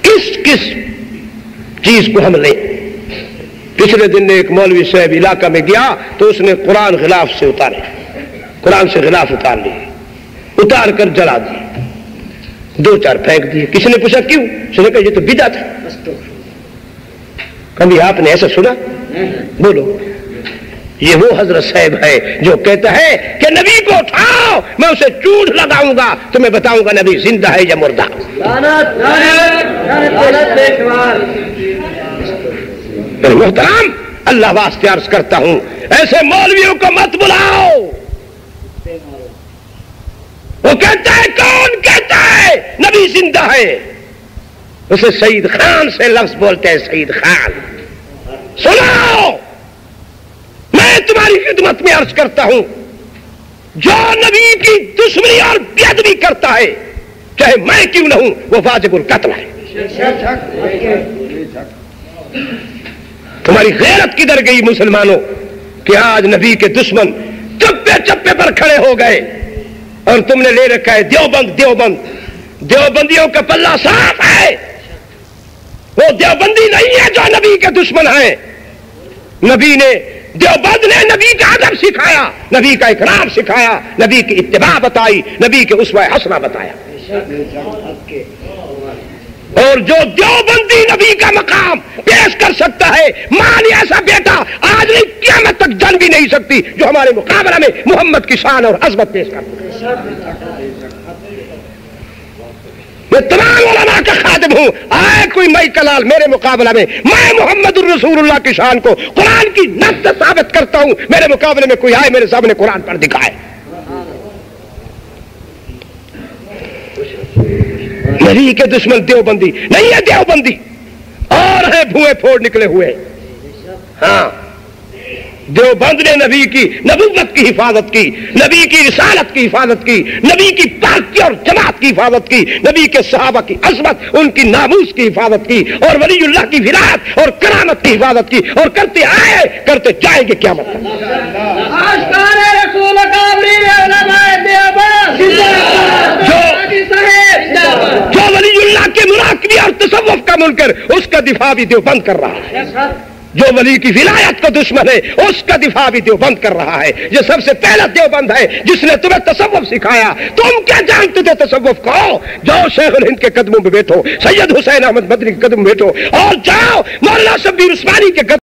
کس کس چیز کو ہم لیں؟ پچھلے دن ایک مولوی صاحب علاقہ میں گیا تو اس نے قرآن غلاف سے اتارے، قرآن سے غلاف اتار لیے، اتار کر جلا دیے، دو چار پھینک دیے۔ کسی نے پوچھا کیوں؟ اس نے کہا یہ تو بدعت ہے۔ کبھی آپ نے ایسا سنا؟ بولو۔ یہ وہ حضرت صاحب ہے جو کہتا ہے کہ نبی کو اٹھاؤ، میں اسے چونڈ لگاؤں گا تو میں بتاؤں گا نبی زندہ ہے یا مردہ۔ محترم، اللہ واسطے عرض کرتا ہوں ایسے مولویوں کو مت بلاؤ۔ وہ کہتا ہے، کون کہتا ہے نبی زندہ ہے؟ اسے سعید خان سے لفظ بولتے ہیں، سعید خان۔ سنو، میں تمہاری خدمت میں عرض کرتا ہوں، جو نبی کی دشمنی اور بے ادبی کرتا ہے چاہے میں کیوں نہ ہوں، وہ واجب القتل ہے۔ تمہاری غیرت کدھر گئی مسلمانوں کہ آج نبی کے دشمن چپے چپے پر کھڑے ہو گئے اور تم نے لے رکھا ہے دیوبند دیوبند۔ دیوبندیوں کا پلہ صاف ہے، وہ دیوبندی نہیں ہے جو نبی کے دشمن ہیں۔ نبی نے، دیوبند نے نبی کا ادب سکھایا، نبی کا اکرام سکھایا، نبی کی اتباع بتائی، نبی کے اسوہ حسنہ بتایا۔ اور جو دیوبندی نبی کا مقام پیش کر سکتا ہے، ماں ایسا بیٹا آج نہیں قیامت تک جن بھی نہیں سکتی جو ہمارے مقابلہ میں محمد کی شان اور عظمت پیش کرتا ہے۔ میں تمام علماء کا خادم ہوں، آئے کوئی مئی کلال میرے مقابلہ میں، میں محمد الرسول اللہ کی شان کو قرآن کی نص سے ثابت کرتا ہوں، میرے مقابلے میں کوئی آئے میرے سامنے قرآن پر دکھائے۔ نبی کے دشمن دیوبندی نہیں ہے، دیوبندی اور ہے بھوئے پھوڑ نکلے ہوئے۔ ہاں، دیوبند نے نبی کی نبوت کی حفاظت کی، نبی کی رسالت کی حفاظت کی، نبی کی پاکی اور جماعت کی حفاظت کی، نبی کے صحابہ کی عظمت، ان کی ناموس کی حفاظت کی، اور ولی اللہ کی ولایت اور کرامت کی حفاظت کی، اور کرتے آئے کرتے جائیں گے قیامت تک۔ جو ولی اللہ کے مراقبے اور تصوف کا منکر، اس کا دفاع بھی دیوبند کر رہا ہے۔ جو ولی کی ولایت کا دشمن ہے، اس کا دفاع بھی دیوبند کر رہا ہے۔ یہ سب سے پہلا دیوبند ہے جس نے تمہیں تصوف سکھایا۔ تم کیا جانتے تھے تصوف کو؟ جاؤ شیخ الہند کے قدموں میں بیٹھو، سید حسین احمد مدنی کے قدم میں بیٹھو، اور جاؤ مولانا شبیر عثمانی کے قدم